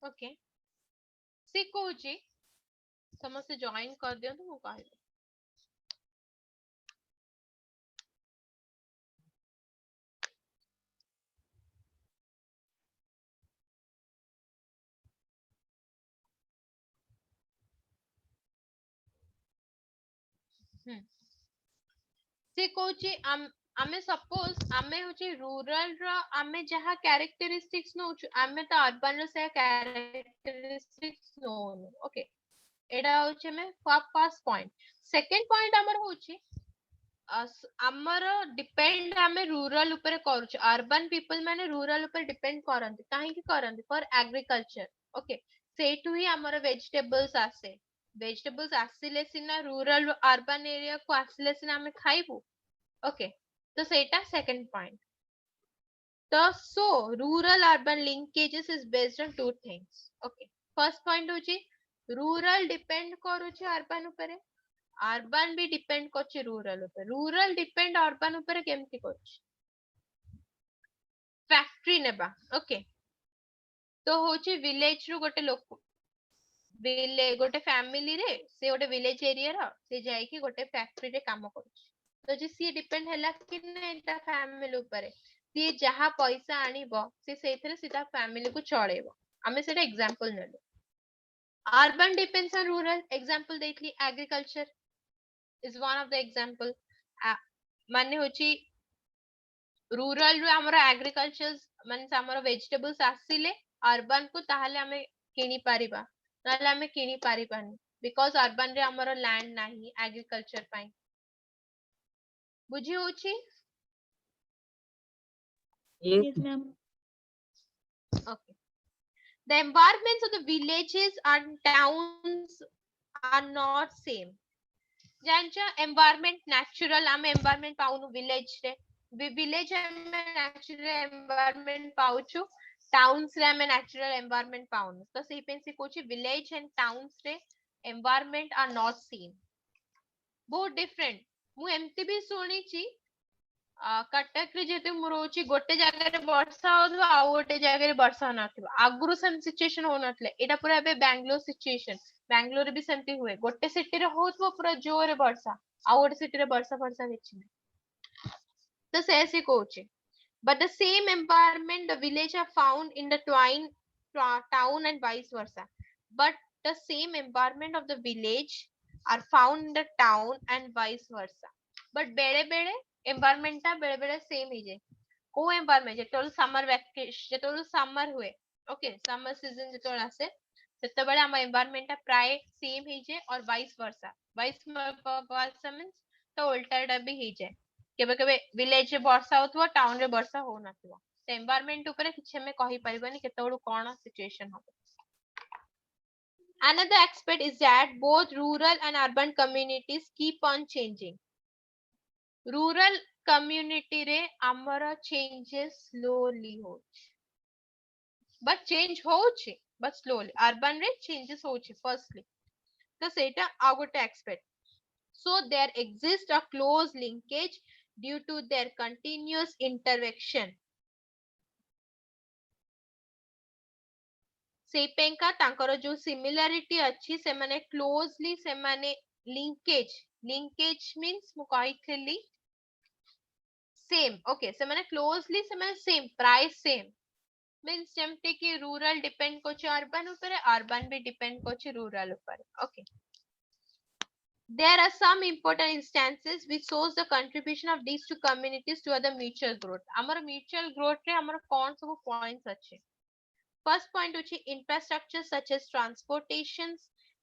Okay सी कहूची समस्त join कर दियंतु मु कहबी से कहूची आमे सपोज आमे होची रूरल रो आमे जहा कैरेक्टरिस्टिक्स नो आमे तो अर्बन रो से कैरेक्टरिस्टिक्स नो ओके एडा होची में फर्स्ट पॉइंट सेकंड पॉइंट हमर होची आमर डिपेंड आमे रूरल ऊपर करूछु अर्बन पीपल माने रूरल ऊपर डिपेंड करंती काहे की करंती फॉर एग्रीकल्चर ओके सेठु ही हमर वेजिटेबल्स आसे वेजिटेबल्स आसिले सिना रूरल अर्बन एरिया को आसिले सिना हमें खाइबू ओके तो सेटा सेकंड पॉइंट तो सो rural urban linkages is based on two things okay first point होची रूरल डिपेंड करूची अर्बन ऊपर अर्बन भी डिपेंड करची रूरल ऊपर रूरल डिपेंड अर्बन ऊपर केमती करची फैक्ट्री नेबा ओके तो होची विलेज रु गोटे लोक गोटे फैमिली रे से गोटे विलेज एरिया रो से जाई कि गोटे फैक्ट्री रे काम करची तो जे सी डिपेंड हैला कि नै ता फैमिली ऊपर सी जहा पैसा आनिबो से सेथरे सीधा फैमिली को चळेबो हमें सेटा एग्जांपल नेलु urban depends on rural example देथली agriculture is one of the example माने होची रूरल रो हमर एग्रीकल्चर माने हमर वेजिटेबल्स आसीले अर्बन को ताहाले हमें किनी पारिबा नाले हमें किनी पारिबानी बिकॉज़ अर्बन रे हमर लैंड नाही एग्रीकल्चर पाई बुझी होची Yes, ma'am. okay the environments of the villages and towns are not same ज्यांच्या एनवायरमेंट नॅचरल आम्ही एनवायरमेंट पाऊनु विलेज रे विलेज में नॅचरल एनवायरमेंट पाउछु टाउन्स रे में नॅचरल एनवायरमेंट पाउनु तो सेही पेन से कोची विलेज एंड टाउन्स रे एनवायरमेंट आर नॉट सेम बहुत डिफरेंट मु एमती भी सुनिची कटक रे जेते मु रोची गोटे जगह रे वर्षा होथवा आ गोटे जगह रे वर्षा नथवा आगुरु सेम सिचुएशन हो नथले एटा पूरा बे बेंगलोर सिचुएशन बेंगलोर भी सेमती हुए गोटे सिटी रे होथवा पूरा जोर वर्षा आ गोटे सिटी रे वर्षा वर्षा किछि नै तो से ऐसे Kochi but the same environment the village are found in the town and vice versa but the same environment of the village are found in the town and vice versa but बेले बेले environment ता बेले बेले same ही जे को environment जेतोल summer vacation जेतोल summer हुए okay summer season जेतोल आसे सेतबेले हम environment ता प्राय सेम ही जे और vice versa means तो उल्टा भी ही जे केबे केबे विलेज रे वर्षा होतवा टाउन रे वर्षा हो नथवा तो एनवायरनमेंट ऊपर किछ हमें कहि परिबनी केतोळु कोन सिचुएशन हो another aspect is that both rural and urban communities keep on changing rural community रे हमर changes slowly हो but change होउची but slowly urban रे changes होउची firstly तो सेटा आ गोटे aspect so there exists a close linkage due to their continuous interaction सेपेंका तांकर जो सिमिलरिटी अच्छी से माने क्लोजली से माने लिंकेज मींस मु कहिथली सेम ओके से माने क्लोजली से माने सेम प्राय सेम मींस जेमते कि रूरल डिपेंड कोची अर्बन ऊपर अर्बन भी डिपेंड कोची रूरल ऊपर okay There are some important instances which shows the contribution of these two communities to the mutual growth. Amar mutual growth re amar kon सब points अच्छे. First point which is infrastructure such as transportation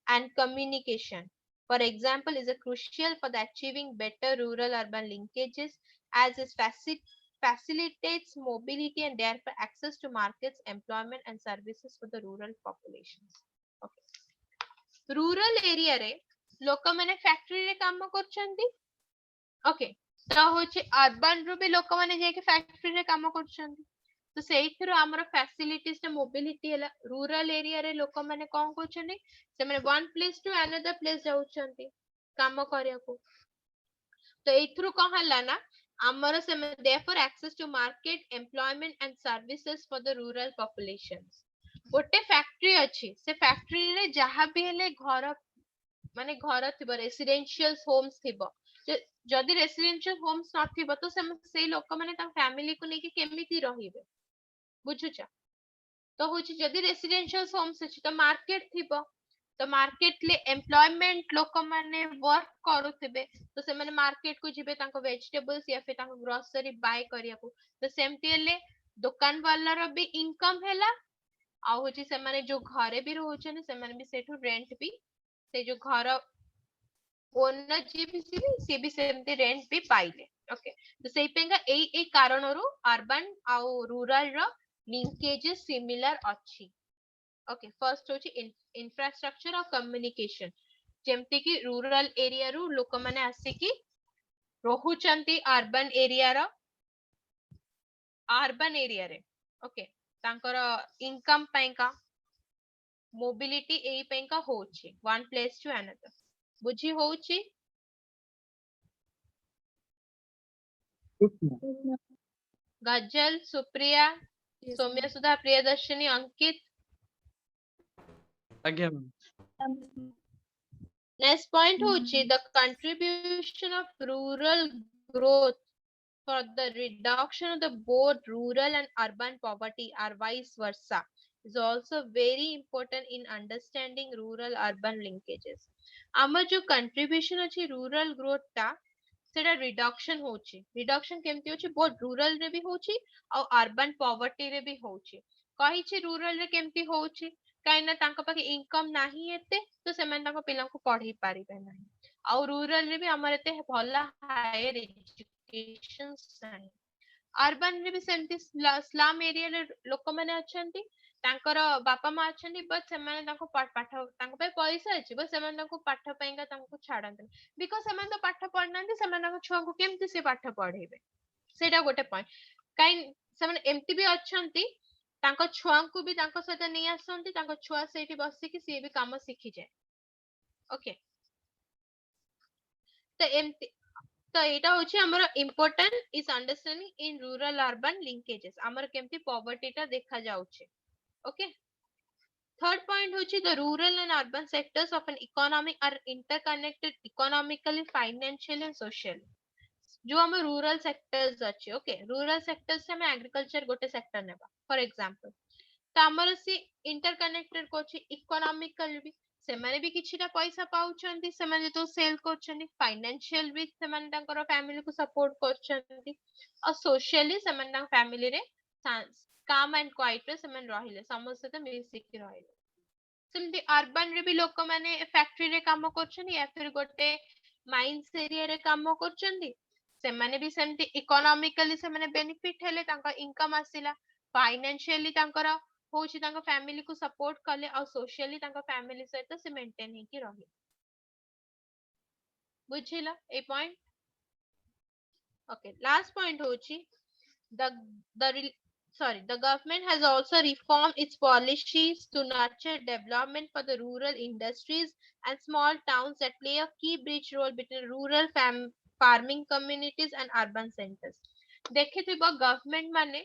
and communication. For example, is a crucial for the achieving better rural-urban linkages as it facilitates mobility and therefore access to markets, employment and services for the rural populations. Okay. Rural area re लोक माने factory रे काम करछंती okay तो होची urban रु भी लोक माने जे के फैक्ट्री रे काम करछंती तो सेइथरो हमर फैसिलिटीज रे मोबिलिटी हला रूरल एरिया रे लोक माने कोन करछंती से माने one place to another place जाउछंती काम करिया को तो एथरो कोन हला ना हमर से therefore access to market employment and services for the rural populations गोटे फैक्ट्री अच्छी से फैक्ट्री रे जहाँ भी हेले घर माने घर थिबो रेसिडेंशियल होम्स थिबो जदि रेसिडेंशियल होम्स नथिबो तो से लोक माने ता फैमिली को नेकी केमिति रहिबे बुझुछ तो होची जदि रेसिडेंशियल होम्स अछि तो मार्केट थिबो तो मार्केट ले एम्प्लॉयमेंट लोक माने वर्क करूथिबे तो से माने मार्केट को जिबे तांको वेजिटेबल्स या फिर तांको ग्रोसरी बाय करिया को तो सेमति ले दुकान वाला रो भी इनकम हैला आ होची से माने जो घरे भी रहउछन से माने भी सेठू रेंट भी से जो घर ओनर जी भी सी भी सेमती रेंट भी पाइले ओके तो सेई पेंगा एई कारणरू अर्बन आउ रूरल रो लिंकेजेस सिमिलर अछि ओके फर्स्ट होची इंफ्रास्ट्रक्चर और कम्युनिकेशन जेमती कि रूरल एरिया रु लोक माने आसिकी रहुचंती अर्बन एरिया रे ओके तांकर इनकम पैंका मोबिलिटी एई पैंका होची वन प्लेस टू अनदर बुझी होची गजल सुप्रिया Yes, सौम्या ma'am. सुधा प्रियदर्शनी अंकित आज्ञा मैम नेक्स्ट पॉइंट होची the contribution of rural growth for the reduction of the both rural and urban poverty or vice versa is also very important in understanding rural urban linkages आम जो contribution अछि rural growth ता सेटा reduction होची reduction केमती होची बहुत rural रे भी होची और अर्बन पॉवर्टी रे भी होची कहि छि रूरल रे केमती होची काई ना तांको पाखे इनकम नाही एते तो सेमान तांको पिला को पढ़ी पारिबे नाही और रूरल रे भी हमर एते भला हायर एजुकेशन नाही अर्बन रे भी सेमती स्लम एरिया रे लोक माने अछंती तांकर बापा मा अछंती बट सेमाने तांको पाठ तांको पे पैसा अछि बस सेमाने तांको पाठ पैंगा तांको छाडंते बिकॉज़ सेमाने तो पाठ पढनांती सेमाने छुआ को केमती से पाठ पढेबे सेटा गोटे पॉइंट काई सेमाने एमती भी अछंती तांको छुआ को भी तांको सहित नै आसंती तांको छुआ सेठी बसी कि सी भी काम सिखि जाय ओके तो एमती तो एटा होची हमर important is understanding in rural urban linkages हमर केमती पॉवर्टी ता देखा जाउछे ओके थर्ड पॉइंट होची the rural and urban sectors of an economy are interconnected economically financially and socially जो हम रूरल सेक्टर्स अच्छे ओके रूरल सेक्टर्स से हम एग्रीकल्चर गोटे सेक्टर नेबा फॉर एग्जांपल तो हमर से इंटरकनेक्टेड कोची इकोनॉमिकल भी से माने भी किछिटा पैसा पाउछंती से माने तो सेल करछंती फाइनेंशियल भी से माने तांकर फैमिली को सपोर्ट करछंती और सोशली से माने फैमिली रे काम एंड क्वाइट रे से माने रहिले समस्त तो मिलि के रहिले सेमती अर्बन रे भी लोक माने फैक्ट्री रे काम करछंती या फिर गोटे माइंस एरिया रे काम करछंती से माने भी सेमती इकोनॉमिकली से माने बेनिफिट हेले तांका इनकम आसिला फाइनेंशियली तांकर होची तांका फैमिली को सपोर्ट कले और सोशली तांका फैमिली सहित से मेंटेन हे कि रही बुझिला ए पॉइंट ओके लास्ट पॉइंट होची the the sorry the government has also reformed its policies to nurture development for the rural industries and small towns that play a key bridge role between rural farming communities and urban centers देखिथिबो government माने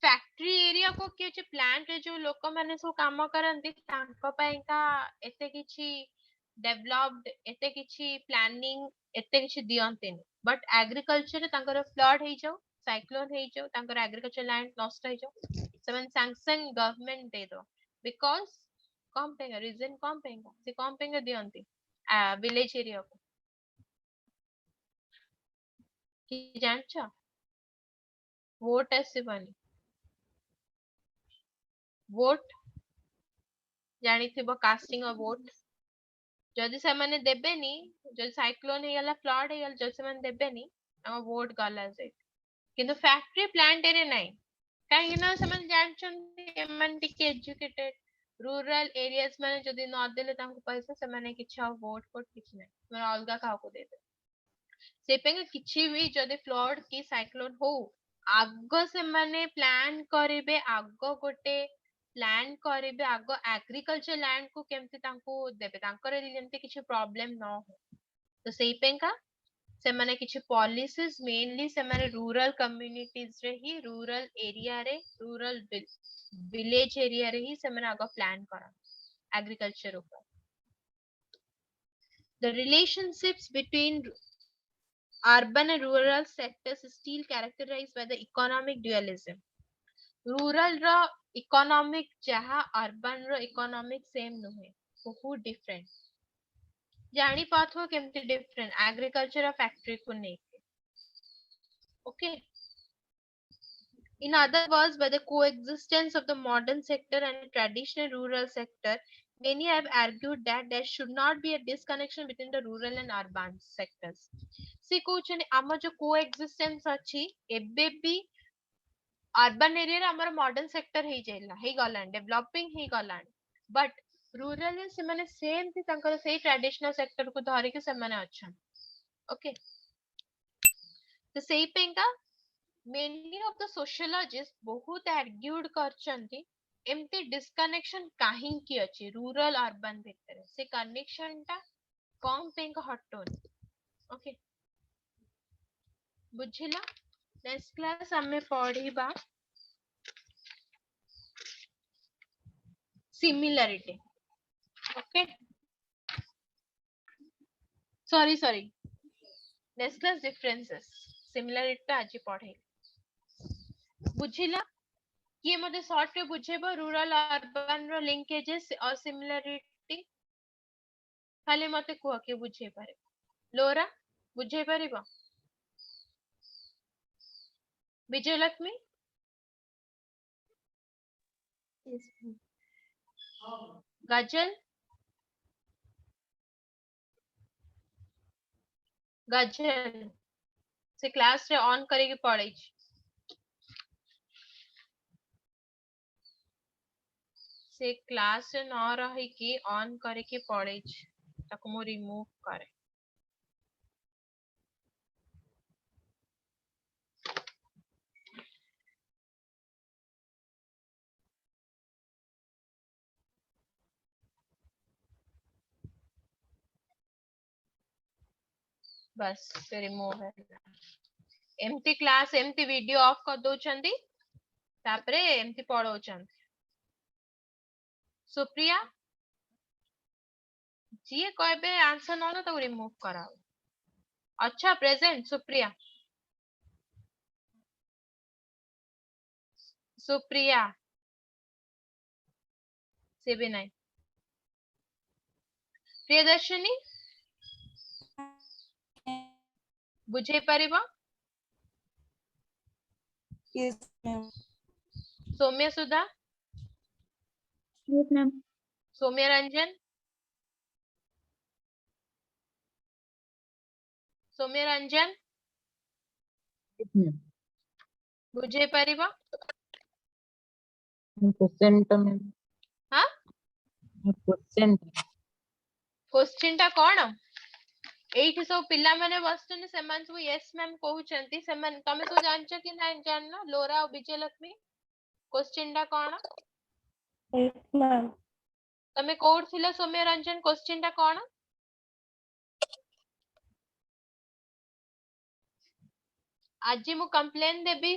factory area को किछि plant रे जो लोक माने सो काम करंती तांको पैका एते किछि डेवलप्ड एते किछि प्लानिंग एते किछि दियंतेनी बट एग्रीकल्चर रे तांकर फ्लड हे जाऊ साइक्लोन हे जाऊ तांकर एग्रीकल्चर लैंड नष्ट हे जाऊ सेवन सैंक्शन गवर्नमेंट दे दो बिकॉज़ कम पेगा रीजन कम पेगा से कम पेगा दियंती विलेज एरिया को कि जानछ वोट आसीबनी वोट जानिथिबो कास्टिंग ऑफ वोट जदि से माने देबेनी जदि साइक्लोन हे गला फ्लड हे गला जदि से माने देबेनी हम वोट गला से किंतु फैक्ट्री प्लांट एरे नाही काहे ना से माने जानछन एमन टिके एजुकेटेड रूरल एरियाज माने जदि न देले तांको पैसा से माने किछ वोट कोट किछ नाही माने अलगा काहा को दे दे से पेंगे किछि भी जदि फ्लड की साइक्लोन हो आगो से माने प्लान करिवे आगो गोटे प्लान करिवे आगो एग्रीकल्चर लैंड को केमति तांको देबे तांकर जेमति किछि प्रॉब्लम न हो तो सेई पेंका से माने किछि पॉलिसीज मेनली से माने रूरल कम्युनिटीज रे ही रूरल एरिया रे रूरल विलेज एरिया रे ही से माने आगो प्लान करा एग्रीकल्चर ऊपर the relationships between urban and rural sectors is still characterized by the economic dualism rural रो इकोनॉमिक जहा अर्बन रो इकोनॉमिक सेम नुहे बहुत डिफरेंट जानी पाथो केमती डिफरेंट एग्रीकल्चर और फैक्ट्री को नहीं okay in other words by the coexistence of the modern sector and the traditional rural sector many have argued that there should not be a disconnection between the rural and urban sectors से कहउछन आम जो coexistence अछि एबे भी urban area रे हमर modern sector हे जाइला हे गलान developing hey गलान but rural रे से माने सेम थी तंकर से ट्रेडिशनल सेक्टर को धरि के से माने अच्छा ओके तो सेही पेंका मेनी ऑफ द सोशियोलॉजिस्ट बहुत आर्ग्यूड करचंती एमती डिस्कनेक्शन काहे की अछि रूरल अर्बन भितर से कनेक्शन ता कम पेंका हटोन ओके बुझिला नेक्स्ट क्लास हमें पढ़िबा similarity okay sorry next class differences similarity ता आज पढ़े बुझिला ये मते शॉर्ट रे बुझेबो रूरल अर्बन रो लिंकेजेस और सिमिलरिटी खाली मते कुह के बुझे पारे लोरा बुझे परिबो विजय लक्ष्मी गजल गजल से क्लास रे ऑन करे के पड़ै छी से क्लास रे न रही कि ऑन करे के पड़ै छी ताको मो रिमूव करे बस से रिमूव है एमती क्लास एमती वीडियो ऑफ कर दो चंदी तापरे एमती पढ़ो चंदी सुप्रिया जी कहबे आंसर न तो रिमूव कराओ अच्छा प्रेजेंट सुप्रिया सुप्रिया से भी नहीं प्रियदर्शनी बुझे परिबा Yes, ma'am. सौम्य सुधा Yes, ma'am. सौम्य रंजन सौम्य रंजन Yes, ma'am. बुझे परिबा Question टा ma'am. हाँ Question. क्वेश्चन टा कोन एठी सब पिला माने बसचन सेमान सब यस मैम कहउचंती सेमान तमे सब जानछ कि नहीं जानना लोरा और विजय लक्ष्मी क्वेश्चन टा कोन Yes, ma'am. तमे कोड थिला सौम्य रंजन क्वेश्चन टा कोन आज मु कंप्लेन देबी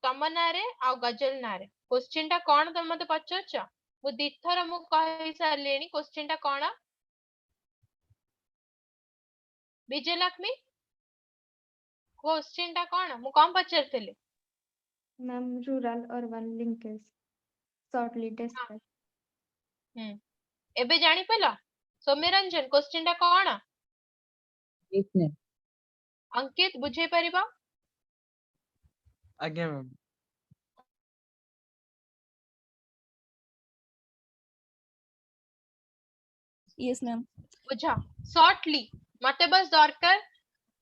तम नारे आ गजल नारे क्वेश्चन टा कोन तम मते पचछ मु दिथर मु कहि सारलेनी क्वेश्चन टा कोन विजय लक्ष्मी क्वेश्चन टा कोन मु कम पचरथिली Ma'am, rural urban linkage shortly described. एबे जानी पेला सौम्य रंजन क्वेश्चन टा कोन Yes, ma'am. अंकित बुझे परिबा आज्ञा मैम Yes, ma'am. बुझा शॉर्टली मते बस दरकार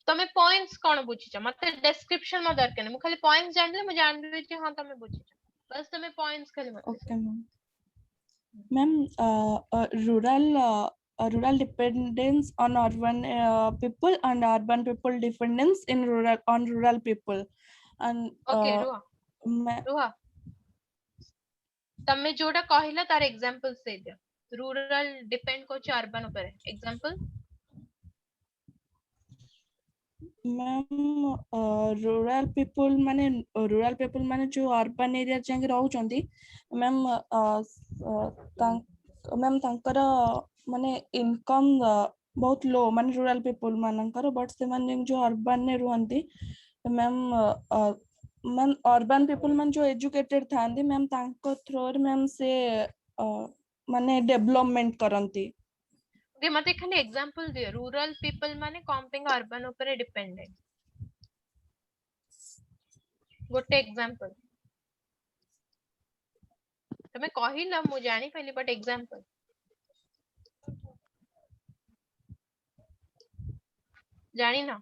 तमे पॉइंट्स कोन बुझिछ मते डिस्क्रिप्शन में दरकार नहीं मु खाली पॉइंट्स जानले मु जानबे जे हां तमे बुझिछ बस तमे पॉइंट्स खाली मते Okay, ma'am. Ma'am, rural dependence on urban people and urban people dependence in rural people and okay रुहा तमे जोडा कहिला तार एग्जांपल से दे रूरल डिपेंड को अर्बन ऊपर एग्जांपल मैम रूरल पीपल माने जो अर्बन एरिया जाके रहउचंती मैम मैम तांकर माने इनकम बहुत लो माने रूरल पीपल मानकर बट से माने जो अर्बन ने रुहंती मैम मैम अर्बन पीपल मान जो एजुकेटेड थांती मैम तांको थ्रू मैम से माने डेवलपमेंट करंती ओके मते खाली एग्जांपल दियो रूरल पीपल माने कॉम्पिंग अर्बन ऊपर डिपेंडेंट गोटे एग्जांपल तमे कहिला मु जानि पहली बट एग्जांपल जानि ना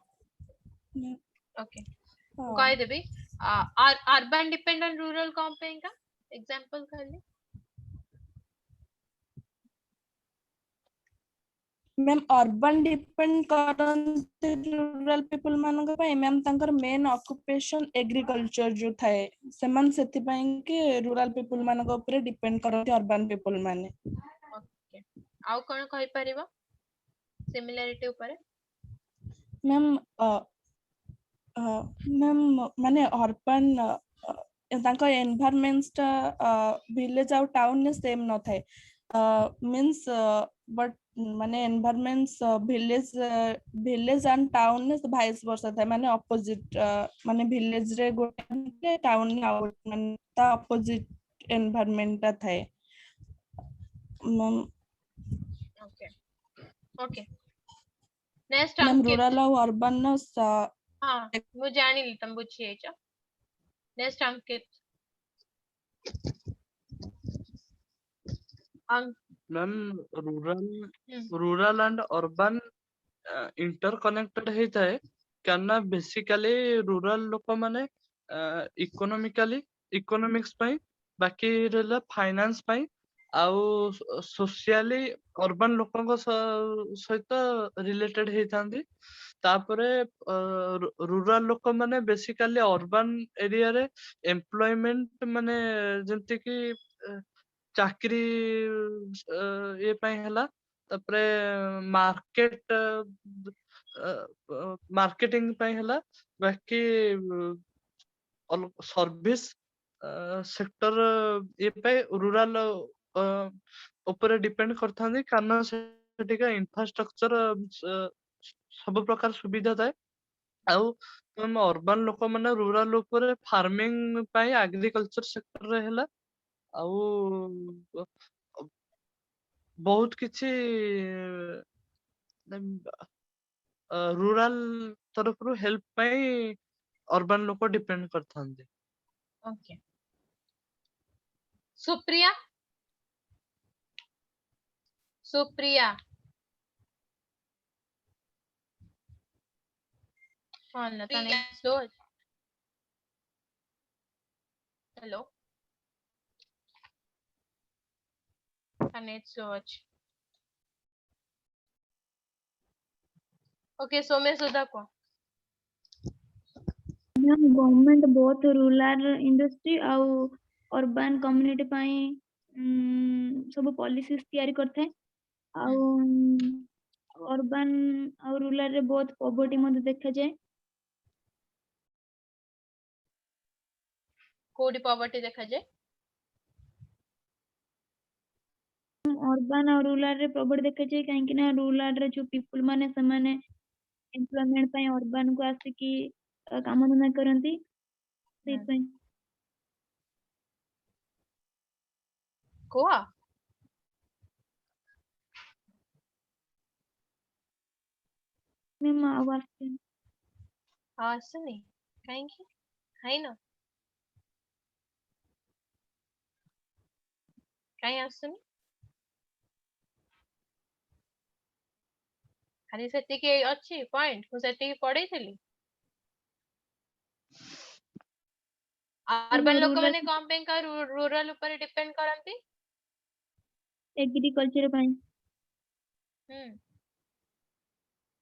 ओके कह देबी अर्बन डिपेंडेंट रूरल कॉम्पिंग का एग्जांपल खाली मैम अर्बन डिपेंड करते रूरल पीपल मानक पई मैम तांकर मेन ऑक्युपेशन एग्रीकल्चर जो थाए सेमन सेति पई के रूरल पीपल मानक ऊपर डिपेंड करते अर्बन पीपल माने ओके आउ कोन कहि परिबो सिमिलरिटी ऊपर मैम मैम माने अर्बन तांका एनवायरनमेंट विलेज आउ टाउन ने सेम न थाए मींस बट माने एनवायरनमेंट्स विलेज एंड टाउन ने वाइस वर्सा था माने ऑपोजिट माने विलेज रे गोटे टाउन ने आउट माने ता ऑपोजिट एनवायरनमेंट ता थाए ma'am okay okay next ma'am Ankit rural और अर्बन न हां मु जानिली तम बुझिए छ नेक्स्ट अंकित अंक ma'am rural and urban interconnected होता क्या बेसिकली रूरल लोक माने इकोनॉमिकली इकोनॉमिक्स पई बाकी रहला फाइनेंस पई आउ सोशली अर्बन लोकंक सहित रिलेटेड होइथांती तापरे रूरल लोक माने बेसिकली अर्बन एरिया रे एम्प्लॉयमेंट माने जेंति कि चाकरी ये पई हला तापरे मार्केट मार्केटिंग पई हला बाकी सर्विस सेक्टर ये पे रूरल ऊपर डिपेंड करथांदी कारण सेटिका इंफ्रास्ट्रक्चर सब प्रकार सुविधा थाए आउ तुम अर्बन लोक माने रूरल ऊपर फार्मिंग पई एग्रीकल्चर सेक्टर रे हला आउ बहुत किछि रूरल तरफ रु हेल्प पई अर्बन लोक डिपेंड करथांदी ओके सुप्रिया सुप्रिया फोन ना तने स्लो हेलो तने स्लो ओके सोमे सुधा को मैम गवर्नमेंट बहुत रूरल इंडस्ट्री आउ अर्बन कम्युनिटी पाई सब पॉलिसीज तैयारी करथे आउ अर्बन और रूरल रे बहुत पॉवर्टी मध्ये देखा जाए कोडी पॉवर्टी देखा जाए अर्बन और रूरल रे पॉवर्टी देखा जाए काहे ना रूरल रे जो पीपल माने समाने एम्प्लॉयमेंट पाई अर्बन को आसी की काम धंदा करंती से पाई कोआ मैम आवाज आसनी काहे की है ना काहे आसनी खाली सेति के अछि पॉइंट मु सेति पढै थली अर्बन लोक माने कम पे का रूरल ऊपर डिपेंड करंती एग्रीकल्चर पाई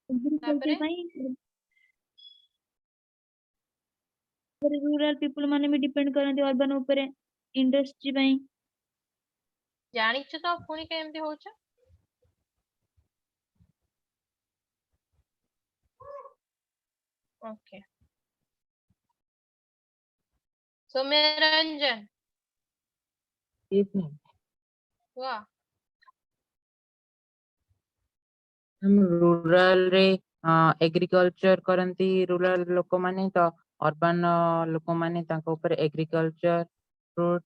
एग्रीकल्चर तापरे पाई रूरल पीपल माने भी डिपेंड करंती अर्बन ऊपर इंडस्ट्री पाई जानिछ तो पुणी केमती होछ Okay. Soumyaranjan, Yes, ma'am. wow. हम rural रे एग्रीकल्चर करंती rural लोक माने तो urban लोक माने तांको ऊपर एग्रीकल्चर फ्रूट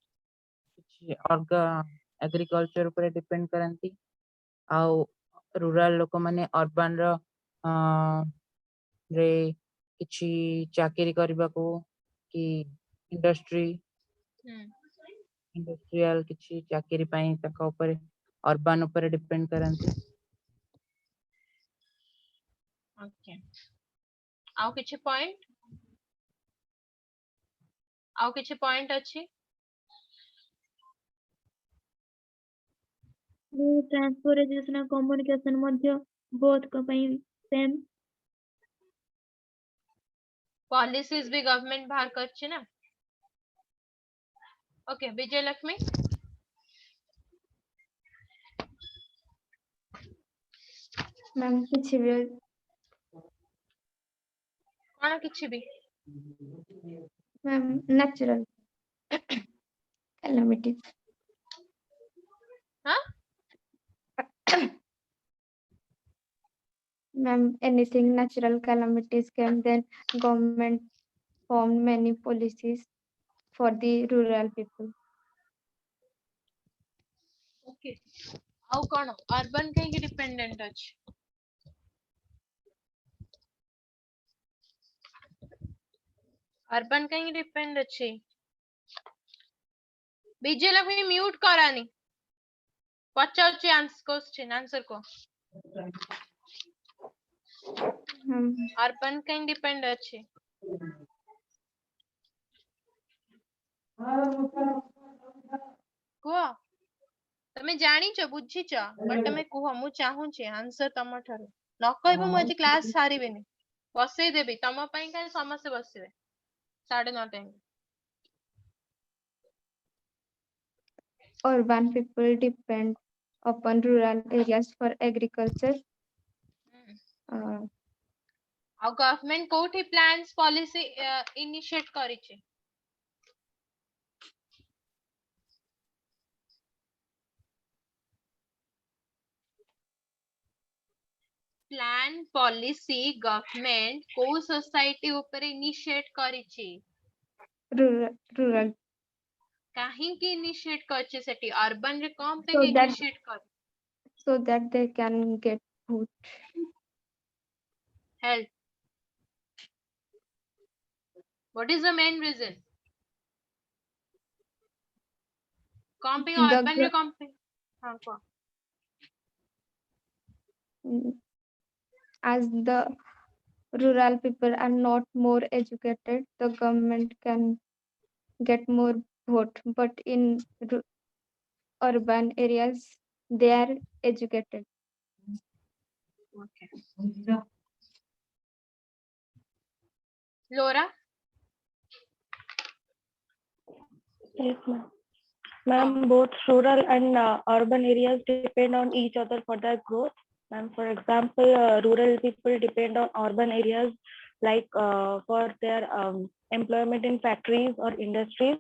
एग्रीकल्चर ऊपर डिपेंड करंती आउ rural लोक माने urban रो रे किछि चाकरी करबा को कि इंडस्ट्री Hmm. इंडस्ट्रियल किछि चाकरी पई तांको ऊपर urban ऊपर डिपेंड करंती Okay. ଆଉ କିଛି point? ଆଉ କିଛି point ଅଛି? ट्रांसपोर्टेशन और कम्युनिकेशन मध्य बोथ का पई सेम Policies भी गवर्नमेंट बाहर करछि ना? Okay, विजय लक्ष्मी. मैम किछि भी कौन किछि भी? मैम नेचुरल कैलामिटीज हाँ? Ma'am anything natural calamities came then government formed many policies for the rural people. Okay. ଆଉ କଣ? Urban କାହିଁକି dependent ଅଛି? Urban କାହିଁକି depend ଅଛି? विजय लक्ष्मी म्यूट करानी. पचारुछि क्वेश्चन आंसर को. Urban କାହିଁକି depend ଅଛି? କୁହ. ତମେ ଜାଣିଛ ବୁଝିଛ ବଟ୍ ତମେ କୁହ ମୁଁ ଚାହୁଁଛି ଆନ୍ସର ତମ ଠାରୁ. ନ କହିବ ମୁଁ ଆଜି କ୍ଲାସ ସାରିବିନି. ବସେଇ ଦେବି ତମ ପାଇଁ କାହିଁ ସମସ୍ତେ ବସିବେ 9:30 time. Urban people depend upon rural areas for agriculture. ଆଉ ଗଭର୍ନମେଣ୍ଟ କୋଉଠି ପ୍ଲାନ୍ସ ପଲିସି ଇନିशिएट କରିଛି? प्लान पॉलिसी गवर्नमेंट को सोसाइटी ऊपर इनिशिएट करिछि? rural काहींकी इनिशिएट करछि सेठी? अर्बन रे कम पे So that- इनिशिएट कर so that they can get food. Help. What is the main reason? कम पे The अर्बन रे कम पे. हां को. As the rural people are not more educated, the government can get more vote. But in urban areas, they are educated. Okay. लोरा. Yes, ma'am. Ma'am, both rural and urban areas depend on each other for their growth. Ma'am, for example, rural people depend on urban areas like for their employment in factories or industries.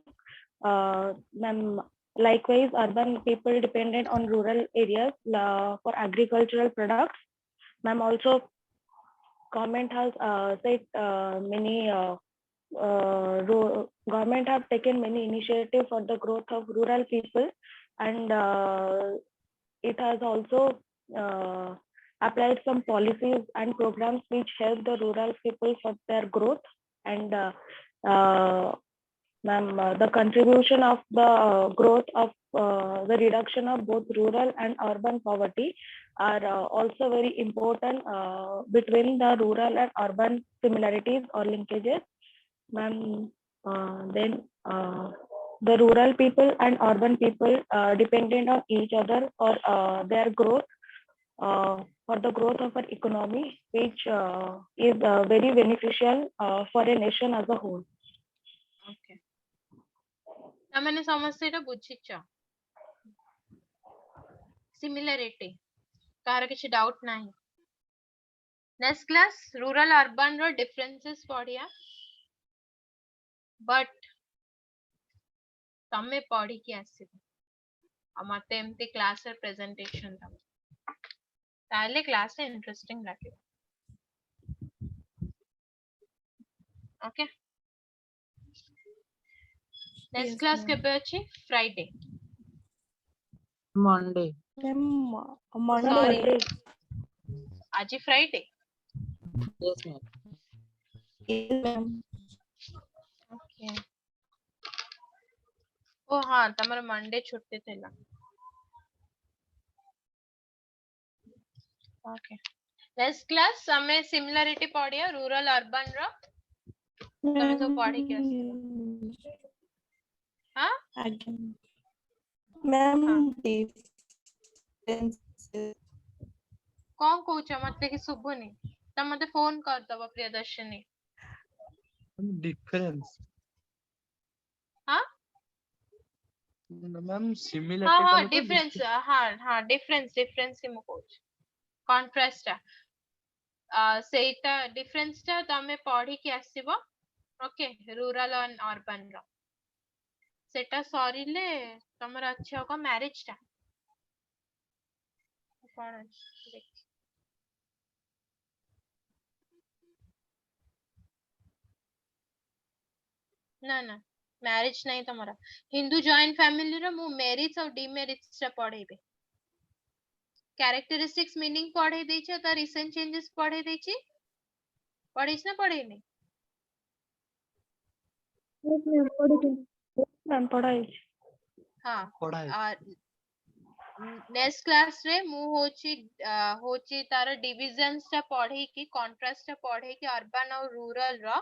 Ma'am, likewise, urban people dependent on rural areas for agricultural products. Ma'am, also government has said many government have taken many initiatives for the growth of rural people, and it has also applied some policies and programs which help the rural people for their growth. And the contribution of the growth of the reduction of both rural and urban poverty are also very important between the rural and urban similarities or linkages. Ma'am, then the rural people and urban people dependent on each other for their growth, for the growth of our economy, which is very beneficial for a nation as a whole. Okay. तमने समस्या बुझिଛ? Similarity car किछि doubt नाही? Next class rural urban रो differences पढ़िया but तमे पढ़ी के आसीबो मते एमती क्लास रे प्रेजेंटेशन दम ताले क्लास रे इंटरेस्टिंग लागे okay next Yes, class ma'am. केबे अछि Friday Monday. Ma'am, Monday. Sorry आज Friday Yes, ma'am. Yes, ma'am. Okay ओ हाँ तमर मंडे छुट्टी थिला ओके नेक्स्ट क्लास हमें सिमिलरिटी पढ़िया रूरल अर्बन रो तमे सब पढ़ी के आसीबो हां Again. Ma'am, हाँ differences. कौन कहूछ मते कि सुबुनी तम मते फोन कर दबो प्रियदर्शनी डिफरेंस हां मैम हाँ सिमिलरिटी हाँ कहले तो डिफरेंस हाँ हाँ डिफरेंस के मु कहूछ कॉन्ट्रास्ट सेटा डिफरेंस टा तमे पढ़ी के आसीबो ओके रूरल एंड अर्बन रो सेटा सरीले तमर अच्छे होगा मैरिज टा कौन अछि देख ना ना मैरिज नहीं तमरा हिंदू जॉइंट फैमिली रो मु मेरिट्स और डिमेरिट्स टा पढ़ेबे कैरेक्टरिस्टिक्स मीनिंग पढ़े देछे त रिसेंट चेंजेस पढ़े देछी पढ़िस ना पढ़ेनी Yes, ma'am. पढ़ी Ma'am, पढ़ाई. हाँ पढ़ा है नेक्स्ट क्लास रे मु होची तार डिविजन्स टा पढ़े कि कॉन्ट्रास्ट टा पढ़े कि अर्बन और रूरल रो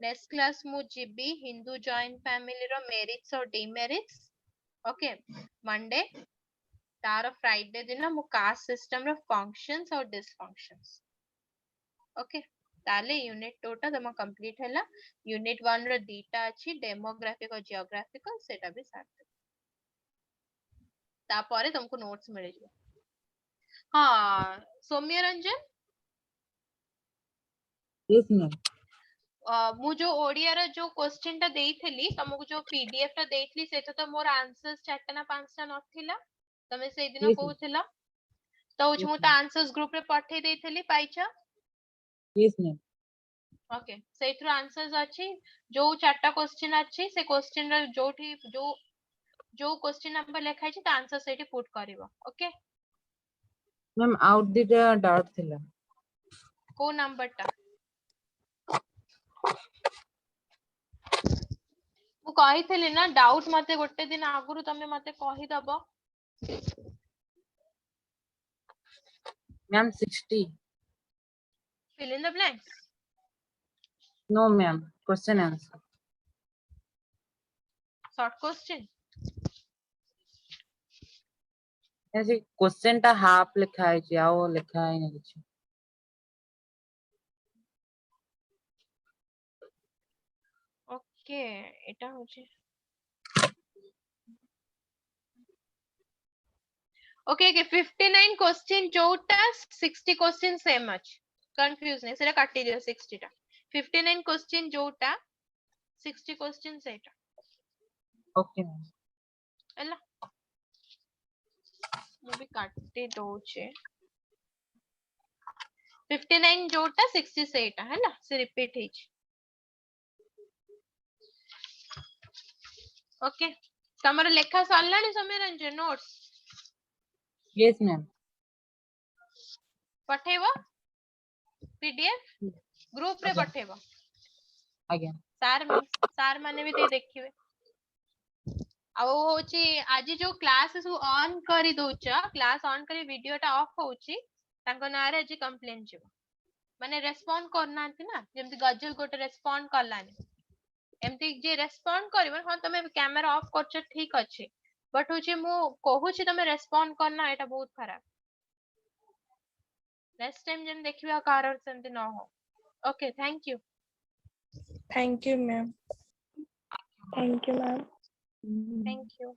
नेक्स्ट क्लास मु जीबी हिंदू जॉइंट फैमिली रो मेरिट्स और डिमेरिट्स ओके मंडे तार फ्राइडे दिन मु कास्ट सिस्टम रो फंक्शंस और डिसफंक्शंस ओके ताले यूनिट 2 टा तम कंप्लीट हैला यूनिट 1 रो दीटा अछि डेमोग्राफिक और जियोग्राफिकल सेटा भी साथ तापरे तुमको नोट्स मिल जाए हाँ सौम्य रंजन Yes, ma'am. मु जो ओडिया रो जो क्वेश्चन टा देइथली तुमको जो पीडीएफ टा देइथली सेटा तो मोर आंसर्स चारटा ना पांचटा नथिला तमे सेई दिन Yes, ma'am. कहउथिला तो Yes, मु ता आंसर्स ग्रुप रे पठे देइथली पाइछा Yes, ma'am. ओके सेइथरो आंसर्स अछि जो चारटा क्वेश्चन अछि से क्वेश्चन रो जोठी जो क्वेश्चन नंबर लिखा अछि ता आंसर सेठी पुट करिवो okay Ma'am, out the doubt thila. को नंबर टा मु कहिथली ना डाउट मते गोटे दिन आगुरु तमे मते कहि दबो Ma'am, 60. fill in the blanks No, ma'am. Question answer. short question ऐसे क्वेश्चन टा हाफ लिखा है जाओ लिखा है नहीं कुछ. ओके एटा होचे ओके ओके 59 क्वेश्चन जोटा 60 क्वेश्चन सेम अछि कंफ्यूज नहीं सेटा काटी दियो 60 टा 59 क्वेश्चन जोटा 60 क्वेश्चन सेटा Okay, ma'am. हला मु भी काटी दोचे 59 जोटा 60 सेटा हला से रिपीट हिच ओके तमर लेखा सरलानी समय रंजन नोट्स Yes, ma'am. पठेबो पीडीएफ ग्रुप रे Okay. पठेबो Again. सार माने भी ते देखिबे ଆଉ होची आज जो क्लास सु ऑन करी दोच क्लास ऑन करी वीडियो टा ऑफ होची तांको नारे आज कंप्लेन जिवो माने रेस्पोंड करनांती ना जेमति गजल गोटे रेस्पोंड करलानी एमति जे रेस्पोंड करबो हां तमे कैमरा ऑफ करछ ठीक अछि बट होची मु कहूची तमे रेस्पोंड करना एटा बहुत खराब नेक्स्ट टाइम जन देखिबा कार सेमति न हो okay thank you Thank you, ma'am. Thank you, ma'am. Thank you